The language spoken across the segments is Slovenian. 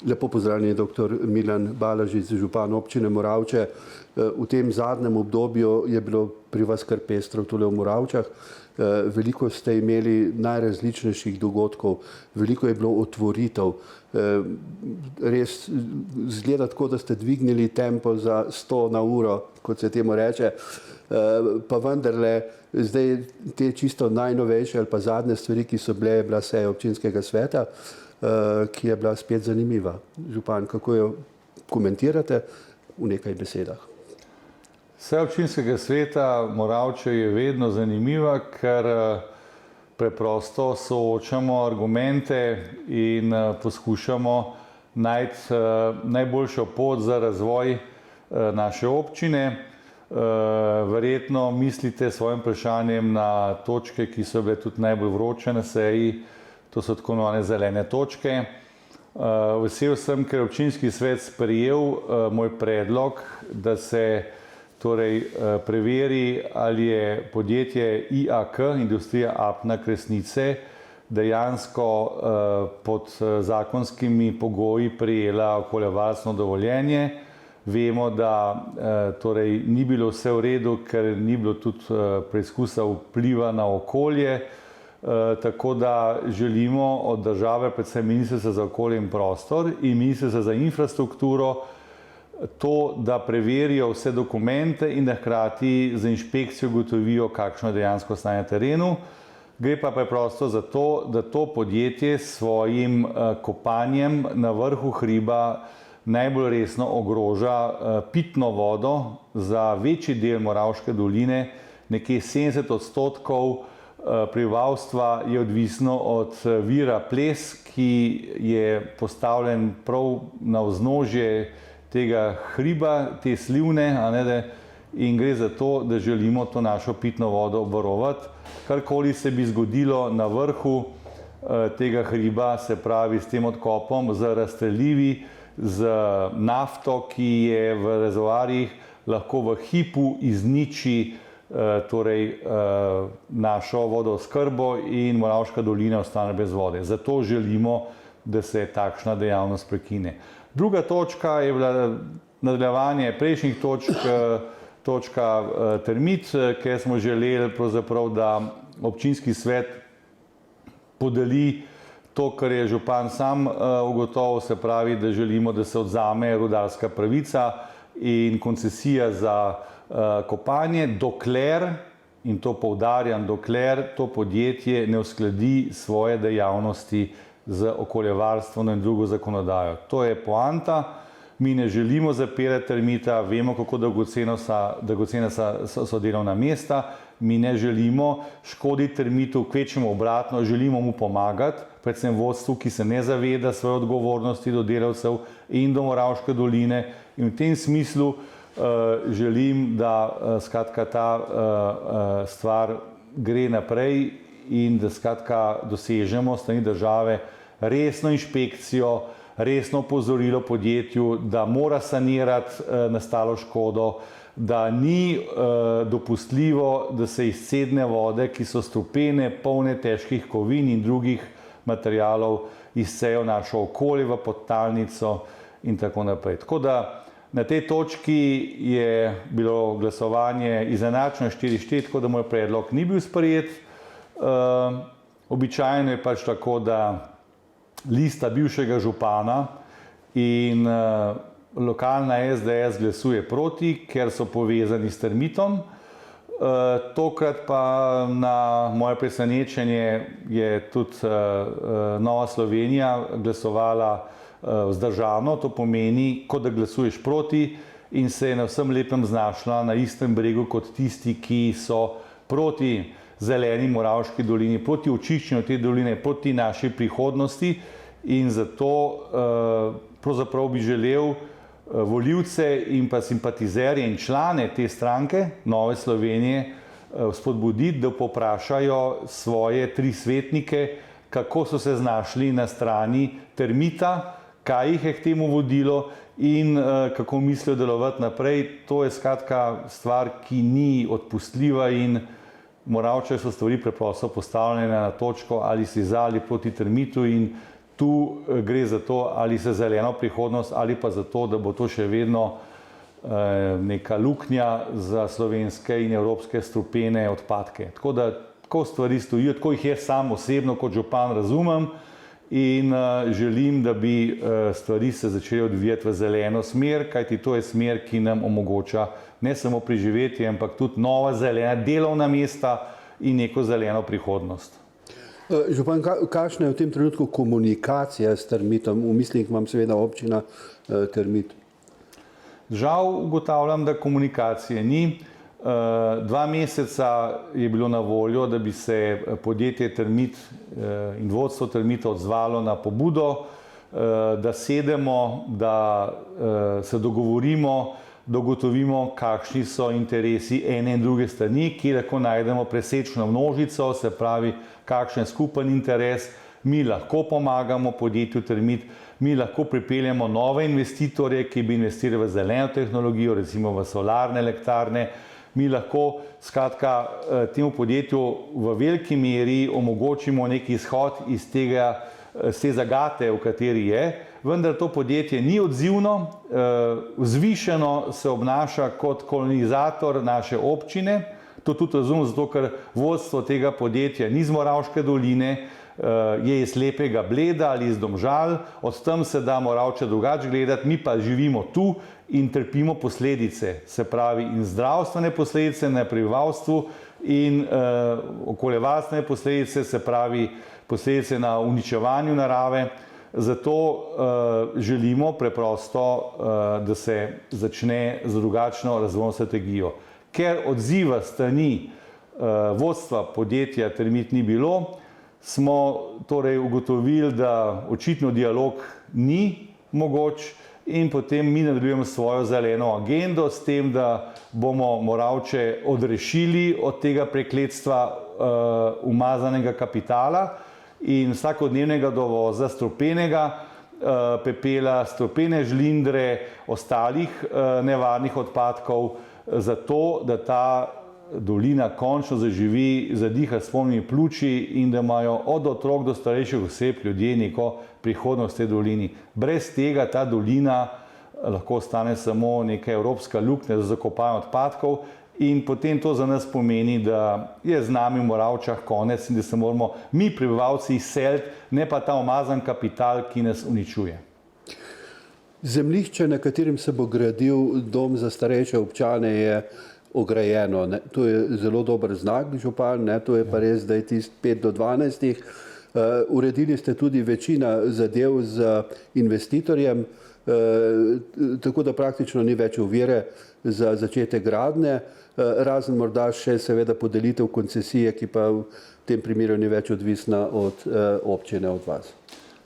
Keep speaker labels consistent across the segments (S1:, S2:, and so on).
S1: Lepo pozdravljeni, dr. Milan Balažič, župan občine Moravče. V tem zadnjem obdobju je bilo pri vas kar pestro tule v Moravčah. Veliko ste imeli najrazličnejših dogodkov, veliko je bilo otvoritev. Res zgleda tako, da ste dvignili tempo za 100 na uro, kot se temu reče. Pa vendarle, zdaj te čisto najnovejše ali pa zadnje stvari, ki so bile, je bila seja občinskega sveta, ki je bila spet zanimiva. Župan, kako jo komentirate v nekaj besedah?
S2: Seja občinskega sveta Moravče je vedno zanimiva, ker preprosto soočamo argumente in poskušamo najti najboljšo pot za razvoj naše občine. Verjetno mislite s svojim vprašanjem na točke, ki so bile tudi najbolj vroče na seji, to so tako imenovane zelene točke. Vesel sem, ker je občinski svet sprejel moj predlog, da se preveri, ali je podjetje IAK, Industrija Apna Kresnice, dejansko pod zakonskimi pogoji prejela okoljevarstveno dovoljenje. Vemo, da ni bilo vse v redu, ker ni bilo tudi preizkusa vpliva na okolje, tako da želimo od države, predvsem Ministrstva za okolje in prostor in Ministrstva za infrastrukturo, to, da preverijo vse dokumente in da hkrati za inšpekcijo ugotovijo, kakšno je dejansko stanje na terenu. Gre pa preprosto za to, da to podjetje s svojim kopanjem na vrhu hriba najbolj resno ogroža pitno vodo za večji del Moravške doline. Nekje 70% prebivalstva je odvisno od vira Ples, ki je postavljen prav na vznožje tega hriba, te slivne, in gre za to, da želimo to našo pitno vodo obvarovati. Karkoli se bi zgodilo na vrhu tega hriba, se pravi s tem odkopom, z razstrelivi, z nafto, ki je v rezervoarjih, lahko v hipu izniči našo vodooskrbo in Moravška dolina ostane brez vode. Zato želimo, da se takšna dejavnost prekine. Druga točka je bila nadaljevanje prejšnjih točka Termit, kjer smo želeli pravzaprav, da občinski svet podeli to, kar je župan sam ugotovil, se pravi, da želimo, da se odzame rudarska pravica in koncesija za kopanje, dokler, in to poudarjam, dokler to podjetje ne uskladi svoje dejavnosti z okoljevarstveno in drugo zakonodajo. To je poanta. Mi ne želimo zapirati Termita, vemo, kako dragocena so delovna mesta. Mi ne želimo škoditi Termitu, kvečjemu obratno, želimo mu pomagati, predvsem vodstvu, ki se ne zaveda svoje odgovornosti do delavcev in do Moravške doline. In v tem smislu želim, da skratka ta stvar gre naprej in da skratka dosežemo s strani države resno inšpekcijo, resno opozorilo podjetju, da mora sanirati nastalo škodo, da ni dopustljivo, da se izcedne vode, ki so strupene, polne težkih kovin in drugih materialov, izsejo našo okolje v podtalnico in tako naprej. Tako da na tej točki je bilo glasovanje izenačeno 4:4, tako da moj predlog ni bil sprejet. Običajno je pač tako, da lista bivšega župana in lokalna SDS glasuje proti, ker so povezani s Termitom. Tokrat pa na moje presenečenje je tudi Nova Slovenija glasovala vzdržano, to pomeni, kot da glasuješ proti in se je na vsem lepem znašla na istem bregu kot tisti, ki so proti zeleni Moravški dolini, proti očiščenju te doline, proti naši prihodnosti in zato pravzaprav bi želel volivce in pa simpatizerje in člane te stranke, Nove Slovenije, spodbuditi, da povprašajo svoje 3 svetnike, kako so se znašli na strani Termita, kaj jih je k temu vodilo in kako mislijo delovati naprej. To je skratka stvar, ki ni odpustljiva in Moravče so stvari preprosto postavljene na točko, ali si za ali proti Termitu in Tu gre za to, ali se zeleno prihodnost, ali pa za to, da bo to še vedno neka luknja za slovenske in evropske strupene odpadke. Tako da tako stvari stojijo, tako jih jaz sam osebno kot župan razumem in želim, da bi stvari se začele odvijati v zeleno smer, kajti to je smer, ki nam omogoča ne samo preživetje, ampak tudi nova zelena delovna mesta in neko zeleno prihodnost.
S1: Župan, kakšna je v tem trenutku komunikacija s Termitom? V mislih imam seveda občina Termit.
S2: Žal ugotavljam, da komunikacije ni. 2 meseca je bilo na voljo, da bi se podjetje Termit in vodstvo Termita odzvalo na pobudo, da sedemo, da se dogovorimo, da ugotovimo, kakšni so interesi ene in druge strani, kjer lahko najdemo presečno množico, se pravi, kakšen skupen interes. Mi lahko pomagamo podjetju Termit, mi lahko pripeljemo nove investitorje, ki bi investirali v zeleno tehnologijo, recimo v solarne elektrarne. Mi lahko skratka temu podjetju v veliki meri omogočimo neki izhod iz te zagate, v kateri je, vendar to podjetje ni odzivno, vzvišeno se obnaša kot kolonizator naše občine. To tudi razumem, zato ker vodstvo tega podjetja ni iz Moravške doline, je iz Lepega Bleda ali iz Domžal, od tam se da Moravče drugače gledati, mi pa živimo tu in trpimo posledice, se pravi in zdravstvene posledice na prebivalstvu in okoljevarstvene posledice, se pravi posledice na uničevanju narave. Zato želimo preprosto, da se začne z drugačno razvojno strategijo. Ker odziva strani vodstva podjetja Termit ni bilo, smo torej ugotovili, da očitno dialog ni mogoč in potem mi nadaljujemo svojo zeleno agendo s tem, da bomo Moravče odrešili od tega prekletstva umazanega kapitala in vsakodnevnega dovoza strupenega pepela, strupene žlindre, ostalih nevarnih odpadkov, zato da ta dolina končno zaživi, zadiha s polnimi pljuči in da imajo od otrok do starejših oseb ljudje neko prihodnost v tej dolini. Brez tega ta dolina lahko ostane samo neka evropska luknja za zakopavanje odpadkov in potem to za nas pomeni, da je z nami v Moravčah konec in da se moramo mi prebivalci izseliti, ne pa ta umazan kapital, ki nas uničuje.
S1: Zemljišče, na katerem se bo gradil dom za starejše občane, je ograjeno. To je zelo dober znak, župan, to je pa res, da je tist 5 do 12. Uredili ste tudi večina zadev z investitorjem, tako da praktično ni več ovire za začetek gradnje, razen morda še seveda podelitev koncesije, ki pa v tem primeru ni več odvisna od občine, od vas.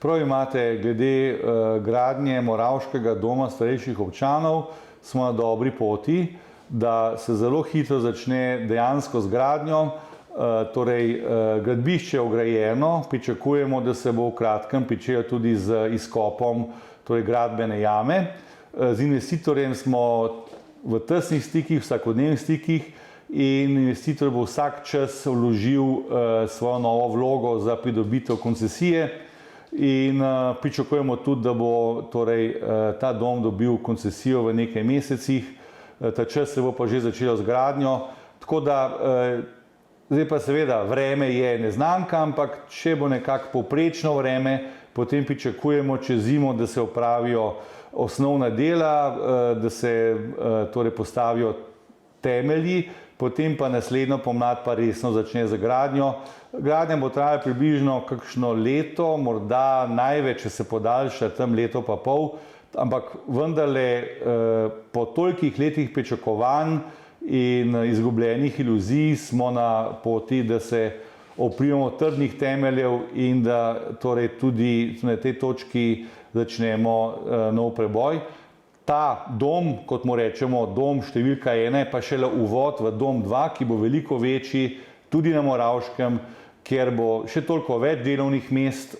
S2: Prav imate, glede gradnje Moravškega doma starejših občanov smo na dobri poti, da se zelo hitro začne dejansko z gradnjo. Torej, gradbišče je ograjeno, pričakujemo, da se bo v kratkem pričelo tudi z izkopom gradbene jame. Z investitorjem smo v tesnih stikih, vsakodnevnih stikih in investitor bo vsak čas vložil svojo novo vlogo za pridobitev koncesije in pričakujemo tudi, da bo ta dom dobil koncesijo v nekaj mesecih. Ta čas se bo pa že začelo z gradnjo, tako da zdaj pa seveda vreme je neznanka, ampak če bo nekako povprečno vreme, potem pričakujemo čez zimo, da se opravijo osnovna dela, da se torej postavijo temelji, potem pa naslednjo pomlad pa resno začne z gradnjo. Gradnja bo trajala približno kakšno leto, morda največ, če se podaljša, tam leto pa pol, ampak vendarle po tolikih letih pričakovanj in izgubljenih iluzij smo na poti, da se oprijemo trdnih temeljev in da torej tudi na tej točki začnemo nov preboj. Ta dom, kot mu rečemo, dom številka 1, pa šele uvod v dom 2, ki bo veliko večji, tudi na Moravškem, kjer bo še toliko več delovnih mest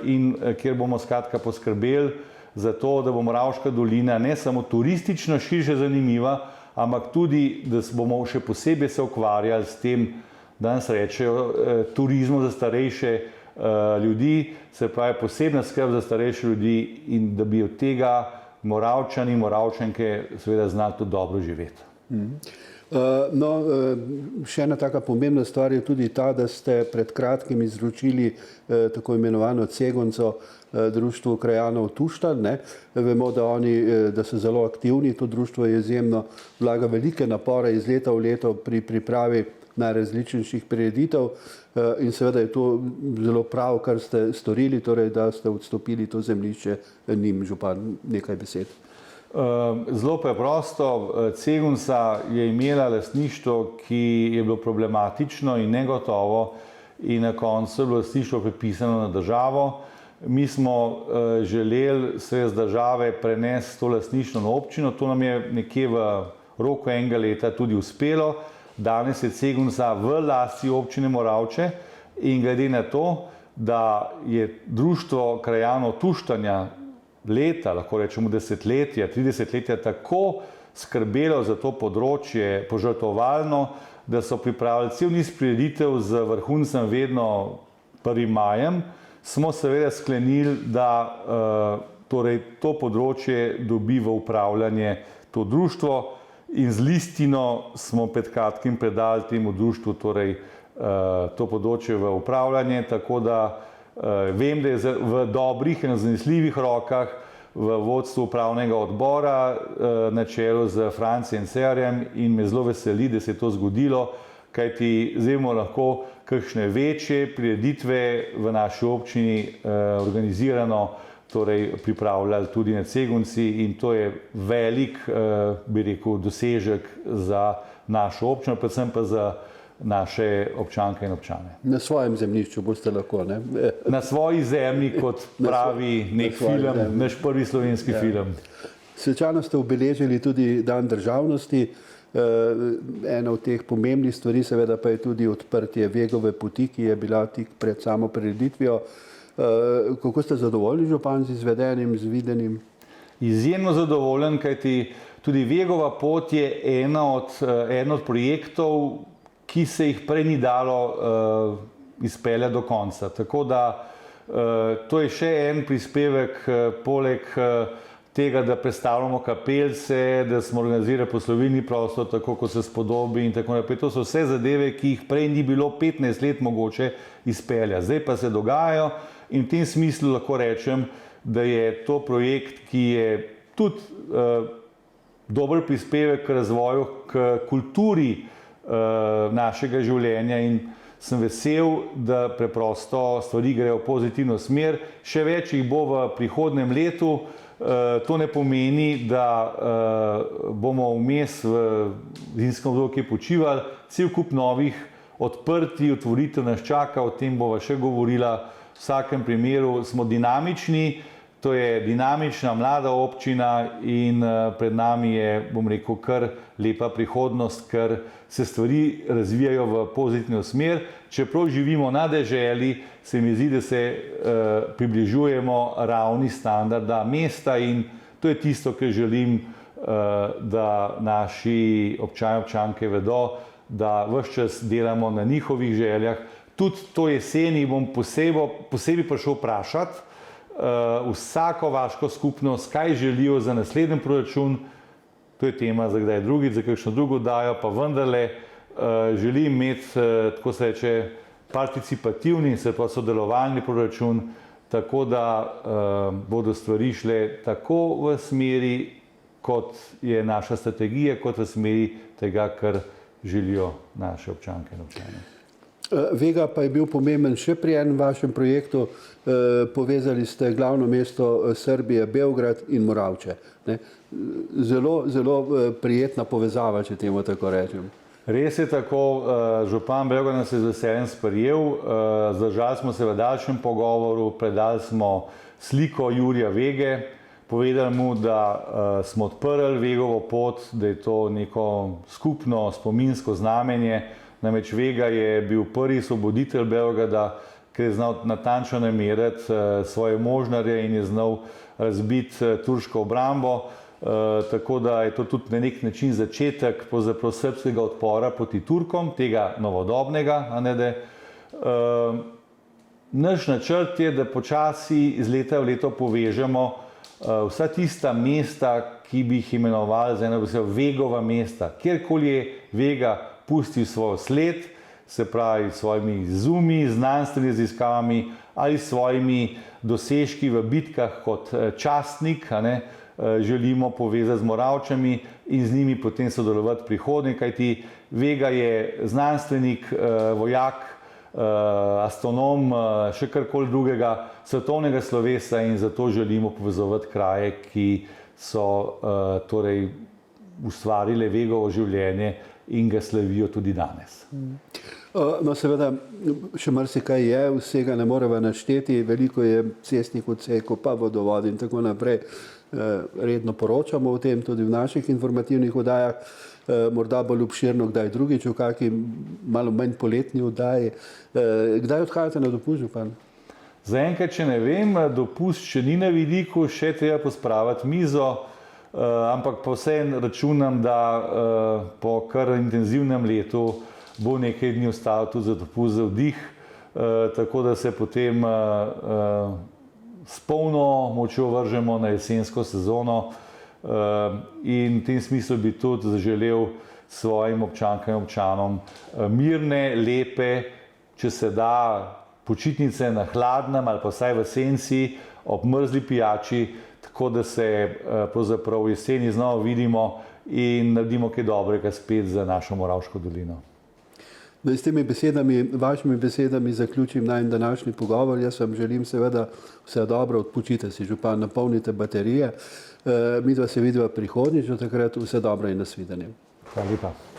S2: in kjer bomo skratka poskrbeli za to, da bo Moravška dolina ne samo turistično širše zanimiva, ampak tudi, da bomo še posebej se ukvarjali s tem, danes rečejo, turizmom za starejše, ljudi, se pravi posebna skrb za starejše ljudi in da bi od tega Moravčani in Moravčanke seveda znali tudi dobro živeti.
S1: No, še ena taka pomembna stvar je tudi ta, da ste pred kratkim izročili tako imenovano cegonco društvu krajanov Tuštanj, ne. Vemo, da so zelo aktivni, to društvo je izjemno, vlaga velike napore iz leta v leto pri pripravi najrazličnejših prireditev in seveda je to zelo prav, kar ste storili, torej da ste odstopili to zemljišče njim. Župan, nekaj besed.
S2: Zelo preprosto, cegonca je imela lastništvo, ki je bilo problematično in negotovo in na koncu je bilo lastništvo prepisano na državo. Mi smo želeli se z države prenesti to lastništvo na občino, to nam je nekje v roku enega leta tudi uspelo. Danes je cegonca v lasti občine Moravče in glede na to, da je društvo krajanov Tuštanja leta, lahko rečemo desetletja, 30 letja tako skrbelo za to področje požrtvovalno, da so pripravili cel niz prireditev z vrhuncem vedno 1. majem, smo seveda sklenili, da torej to področje dobi v upravljanje to društvo in z listino smo pred kratkim predali temu društvu torej to področje v upravljanje, tako da vem, da je v dobrih in zanesljivih rokah v vodstvu upravnega odbora na čelu z Francijem Cerarjem in me zelo veseli, da se je to zgodilo, kajti zdaj bomo lahko kakšne večje prireditve v naši občini organizirano torej pripravljali tudi na cegonci in to je velik, bi rekel, dosežek za našo občino, predvsem pa za naše občanke in občane.
S1: Na svojem zemljišču boste lahko, ne?
S2: Na svoji zemlji, kot pravi nek film, naš prvi slovenski film.
S1: Svečano ste obeležili tudi Dan državnosti. Ena od teh pomembnih stvari seveda pa je tudi odprtje Vegove poti, ki je bila tik pred samo prireditvijo. Kako ste zadovoljni, župan, z izvedenim, z videnim?
S2: Izjemno zadovoljen, kajti tudi Vegova pot je eden od projektov, ki se jih prej ni dalo izpeljati do konca. Tako da to je še en prispevek poleg tega, da predstavljamo kapelce, da smo organizirali poslovilni prostor, tako kot se spodobi in tako naprej. To so vse zadeve, ki jih prej ni bilo 15 let mogoče izpeljati. Zdaj pa se dogajajo in v tem smislu lahko rečem, da je to projekt, ki je tudi dober prispevek k razvoju, k kulturi našega življenja in sem vesel, da preprosto stvari grejo v pozitivno smer. Še več jih bo v prihodnjem letu. To ne pomeni, da bomo vmes v zimskem obdobju počivali. Cel kup novih odprtij, otvoritev nas čaka, o tem bova še govorila. V vsakem primeru smo dinamični, to je dinamična mlada občina in pred nami je, bom rekel, kar lepa prihodnost, ker se stvari razvijajo v pozitivno smer. Čeprav živimo na deželi, se mi zdi, da se približujemo ravni standarda mesta in to je tisto, kar želim, da naši občani in občanke vedo, da ves čas delamo na njihovih željah. Tudi to jeseni bom posebej prišel vprašati vsako vaško skupnost, kaj želijo za naslednji proračun. To je tema za kdaj drugič, za kakšno drugo dajo, pa vendarle želim imeti, tako se reče, participativni, se pa sodelovalni proračun, tako da bodo stvari šle tako v smeri, kot je naša strategija, kot v smeri tega, kar želijo naše občanke in občane.
S1: Vega pa je bil pomemben še pri enem vašem projektu. Povezali ste glavno mesto Srbije, Beograd in Moravče. Zelo, zelo prijetna povezava, če temu tako rečem.
S2: Res je tako, župan Beograd nas je z veseljem sprejel. Zdržali smo se v daljšem pogovoru, predali smo sliko Jurija Vege, povedali mu, da smo odprli Vegovo pot, da je to neko skupno spominsko znamenje. Namreč Vega je bil prvi osvoboditelj Beograda, ker je znal natančno nameriti svoje možnarje in je znal razbiti turško obrambo. Tako da je to tudi na nek način začetek srbskega odpora proti Turkom, tega novodobnega. naš načrt je, da počasi iz leta v leto povežemo vsa tista mesta, ki bi jih imenovali za eno besedo Vegova mesta. Kjerkoli je Vega pustil svoj sled, se pravi s svojimi izumi, znanstvenimi raziskavami ali s svojimi dosežki v bitkah kot častnik, želimo povezati z Moravčami in z njimi potem sodelovati prihodnje, kajti Vega je znanstvenik, vojak, astronom, še karkoli drugega, svetovnega slovesa in zato želimo povezovati kraje, ki so torej ustvarile Vegovo življenje in ga slavijo tudi danes.
S1: No, seveda, še marsikaj je, vsega ne moremo našteti, veliko je cestnih odsekov, pa vodovod in tako naprej. Redno poročamo o tem tudi v naših informativnih oddajah, morda bolj obširno, kdaj drugič, v kakšni malo manj poletni oddaji. Kdaj odhajate na dopust, župan?
S2: Zaenkrat, če ne vem, dopust še ni na vidiku, še treba pospraviti mizo, ampak pa vseeno računam, da po kar intenzivnem letu bo nekaj dni ostalo tudi za dopust, za vdih, tako da se potem s polno močjo vržemo na jesensko sezono in v tem smislu bi tudi zaželel svojim občankam in občanom mirne, lepe, če se da, počitnice na hladnem ali pa vsaj v senci ob mrzli pijači, tako da se pravzaprav v jeseni znova vidimo in naredimo kaj dobrega spet za našo Moravško dolino.
S1: No, in s temi besedami, vašimi besedami zaključim najin današnji pogovor. Jaz vam želim seveda vse dobro, odpočite si, župan, napolnite baterije. Midva se vidiva prihodnjič, do takrat vse dobro in nasvidenje.
S2: Hvala lepa.